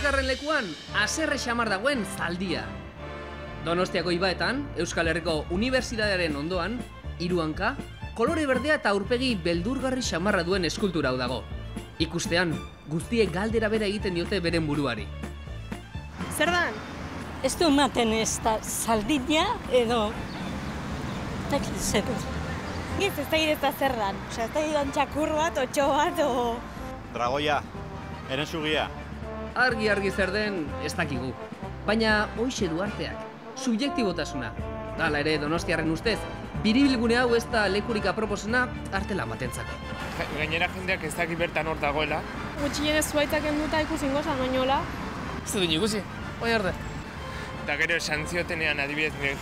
Bosgarren lekuan, haserre xamar dagoen zaldia. Donostiako ibaetan, Euskal Herriko Unibertsitatearen ondoan, 3 hanka, kolore berdea eta aurpegi beldurgarri xamarra duen eskultura hau dago. Ikustean, guztiek galdera bera egiten diote beren buruari. Zer dan? Ez du ematen ez da zaldia edo... Ez da Ez da zer dan. Ez da txakur bat, otxo bat, o... Dragoia, eren zugia. Argi zer den ez dakigu. Baina hoxe du arteak, subjektibotasuna. Hala ere, donostiarren ustez, biribilgune hau ez da lekurik aproposena artelan batentzako. Gainera jendeak ez daki bertan hor dagoela. Gutxien ez zuaitzak enduta ikusingo zan gainola. Ez dut ikusi, hoi arte. Eta gero esan ziotenean adibidez nire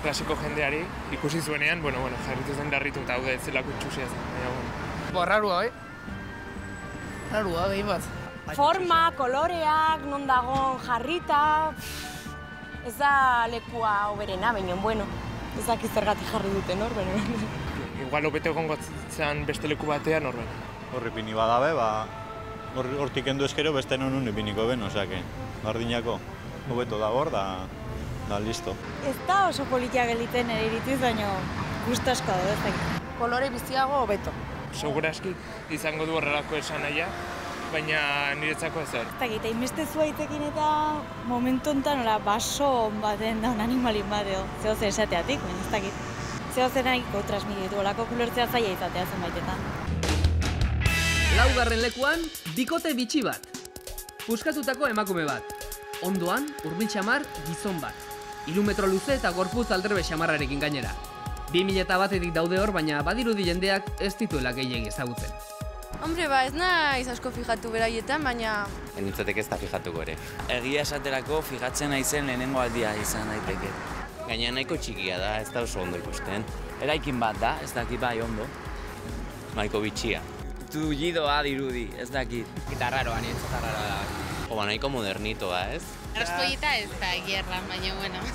klasiko jendeari ikusi zuenean, jarritu zen darritu eta hau da ez zelako txusia zen. Rarua, Rarua, gehi bat. Forma, koloreak, non dagon jarrita... Ez da lekua hoberena, baina, ez dakit zergatik jarri duten hor, Igual hobete egongo zen beste leku batean hor Horri pini badabe, hortik endu eskero beste non ipiniko ben, osake, bardinako hobeto da hor, da listo. Ez da oso politia geliten ere irituz, baina guztasko da, ez dakit. Kolore biziago hobeto. Segurazki izango du horrelako esan nahia, baina niretzako ezer. Ez dakit, hainbeste zuaitekin eta momentu honetan baso baten daun animalin bateo. Zehozer esateatik, baina ez dakit. Zehozer nahiko transmititu, olako kulertzea zaila izatea zenbaitetan. Laugarren lekuan, bikote bitxi bat. Puskatutako emakume bat. Ondoan, hurbil xamar gizon bat. 3 metro luze eta gorputz aldrebe xamarrarekin gainera. 2001etik daude hor, baina badirudi jendeak ez dituela gehiegi ezagutzen. Hombre, ez naiz asko fijatu beraietan, baina... Nintzatek ez da fijatuko ere. Egia esaterako fijatzen naizen lehenengo aldia izan daiteke. Gaina nahiko txikia da, ez da oso ondo ikusten. Eraikin bat da, ez dakit bai ondo. Nahiko bitxia. Tullidoa dirudi, ez dakit. Eta raroa, nintzat raroa da. Oba nahiko modernitoa, ez? Arrastoieta ez da gierra, baina,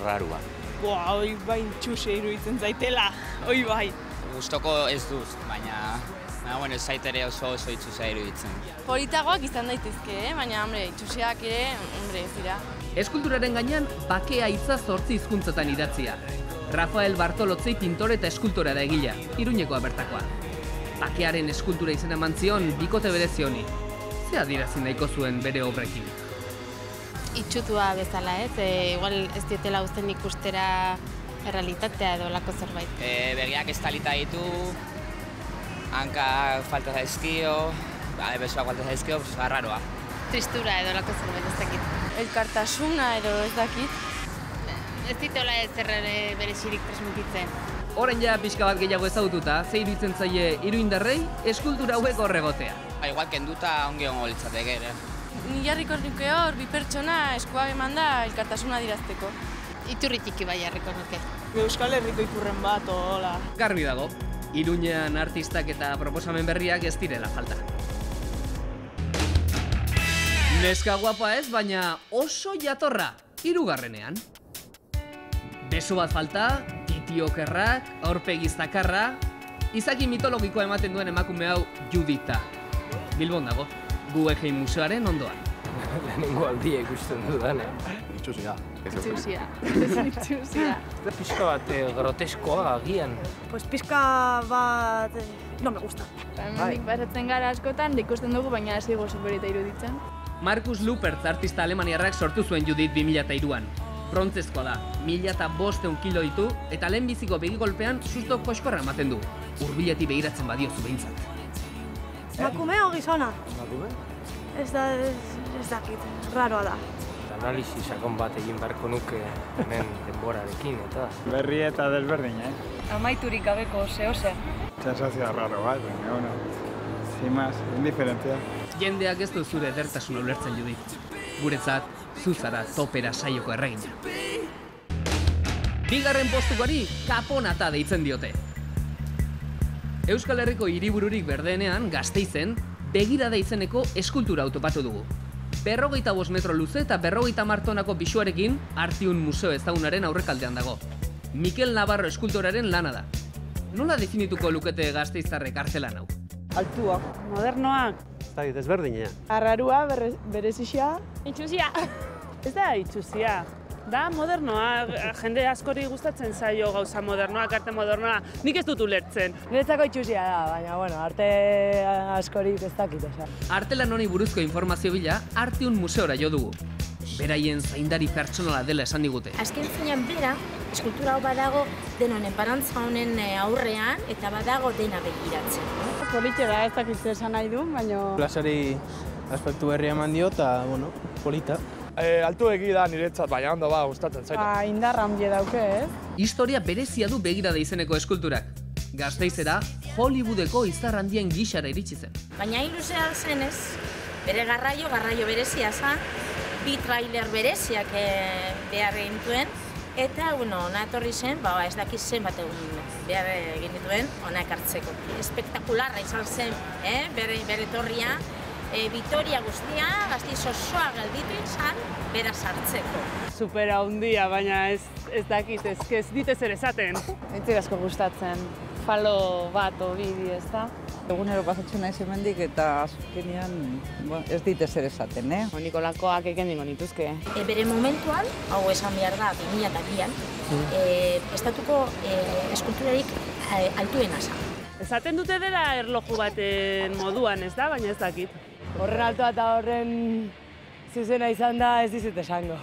Rarua. Hoi bain txuse iruditzen zaitela, hoi bai. Gustoko ez duz, baina ez zaitere oso itxusea iruditzen. Politagoak izan daitezke, baina, itxuseak ere, ez dira. Eskulturaren gainean, bakea hitza 8 hizkuntzatan idatzia. Rafael Bartolotzei pintore eta eskultorea da egila, Iruñekoa bertakoa. Bakearen eskultura izena eman zion bikote berezi honi. Ze adierazi nahiko zuen bere obrekin? Itxutua bezala, igual ez dietela uzten ikustera errealitatea edo lako zerbait. Begiak estalita ditu, hanka falta zaizkio, besoak falta zaizkio, raroa. Tristura edo lako zerbait ez dakit. Elkartasuna edo ez dakit. Ez ditola ez zerrere berezirik transmititzen. Orain ja pixka bat gehiago ezagututa, ze iruditzen zaie Iruindarrei eskultura hauek horregotea. Igual kenduta ongi ongo litzateke ere. Ni jarriko nuke hor, 2 pertsona eskuak eman da elkartasuna dirazteko. Iturri txiki bai jarriko nuke. Euskal Herriko ikurren bat, hola. Garbi dago, Iruñean artistak eta proposamen berriak ez direla falta. Neska guapa ez, baina oso jatorra, 3. Beso bat falta, titi okerrak, aurpegi zakarra, izaki mitologikoa ematen duen emakume hau Judita. Bilbon dago, Guggenheim museoaren ondoan. Lehenengo aldia ikusten dudan, Itxusia. Pixka bat groteskoa agian. Pues pixka bat... no me gusta. Hemendik pasatzen gara askotan, ikusten dugu, baina ez ego superita iruditzen. Markus Lupertz artista alemaniarrak sortu zuen Judit 2003an. Brontzezkoa da, 1500 kilo ditu eta lehenbiziko begigolpean susto koskorra ematen du. Hurbiletik begiratzen badiozu behintzat. Emakume o gizona? Emakume? Ez dakit, raroa da. Analisi sakon bat egin beharko nuke hemen denborarekin eta... Berri eta desberdin, Amaiturik gabeko zehose. Sensazioa raro bat, baina, sin más, indiferentzia. Jendeak ez du zure edertasun ulertzen Judit. Guretzat, zuzara topera saioko erregina. 2. postukoari kaponata deitzen diote. Euskal Herriko hiribururik berdeenean, Gasteizen, begirada izeneko eskultura autopatu dugu. 55 metro luze eta 50 tonako pisuarekin Artiun museo ezagunaren aurrekaldean dago. Mikel Navarro eskultoraren lana da. Nola definituko lukete gasteiztarrek artelan hau? Altuak, modernoak, ez dakit, ezberdina. Arrarua, berezisia. Itxusia. Ez da itxusia. Da modernoa, jende askori gustatzen zaio gauza modernoa, arte modernoa. Nik ez dut ulertzen. Niretzako itxusia da, baina, bueno, arte askorik ez dakit esan. Artelan honi buruzko informazio bila, Arteun museora jo dugu. Beraien zaindari pertsonala dela esan digute. Azken finean bera, eskultura hau badago denon enparantza honen aurrean eta badago dena begiratzen. Politxe da, ez dakit esan nahi du, baina... Plazari aspektu berria eman dio eta, bueno, polita. Altu egi da niretzat, baina ondo ba, gustatzen zaitu. Indarra handia dauke, ez? Historia berezia du begirada izeneko eskulturak. Gasteizera, Hollywoodeko izar handien gixara iritsi zen. Baina iluzea zenez, bere garraio berezia zen, bi trailer bereziak behar egin duen, eta, bueno, ona etorri zen, ez dakiz zen bat egun behar egin dituen, ona ekartzeko. Espektakularra izan zen, bere etorria, Vitoria guztia, Gasteiz osoa gelditu izan, bera sartzeko. Supera handia, baina ez dakit, ez dit ezer esaten. Entzir asko gustatzen, falo bat o bidi, ez da? Egunero pasatzen naiz hemendik eta azkenean ez dit ezer esaten, Nikolakoak eken dingo nituzke. Bere momentuan, hau esan behar da, 2002an, estatuko eskulturarik altuena zen. Esaten dute dela erloju baten moduan, ez da, baina ez dakit. Horren altua eta horren zuzena izan da ez dizut esango.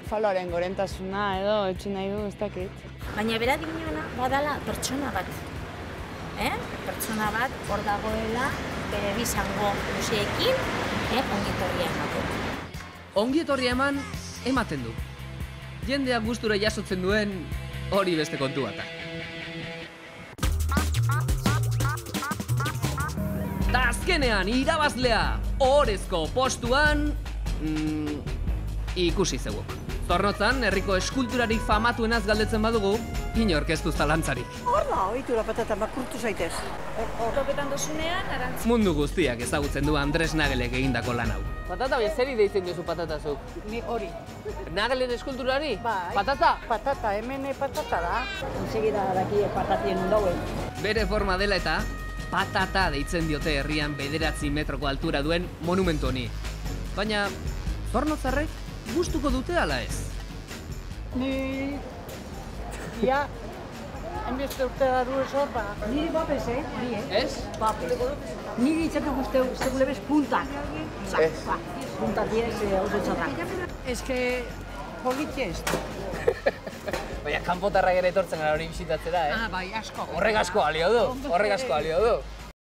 Faloaren gorentasuna edo, etxin nahi du, ez dakit. Baina bera dinoena badala pertsona bat. Pertsona bat hor dagoela bere bizango luzeekin ongietorria ematen. Ongietorria ematen du. Jendeak gustura jasotzen duen hori beste kontu bat. Ta azkenean irabazlea ohorezko postuan ikusi zeuok. Zornotzan, herriko eskulturarik famatuenaz galdetzen badugu, inork ez du zalantzarik. Hor da, ohitura patata makurtu zaitez. Topetan dozunean, arantz. Mundu guztiak ezagutzen du Andres Nagelek egindako lan hau. Patata, baina zeri deitzen duzu patatazuk? Ni hori. Nagelen eskulturari? Bai. Patata? Patata, hemen patata da. Ensegida daki patatien dauen. Bere forma dela eta patata deitzen diote herrian 9 metroko altura duen monumentu honi. Baina, zornotzarrek gustuko dute ala ez? Ni... Ja... Enbeste urte da du eso, ba... Niri bapes, Ni, Ez? Bapes. Niri itzatu guzteu, segulebez puntak. Ez. Puntak diez, oso txarrak. Ez que... politxe ez. Baina, kanpotarrak ere etortzen gara hori bisitatzera, Bai, asko. Horrek asko alio du,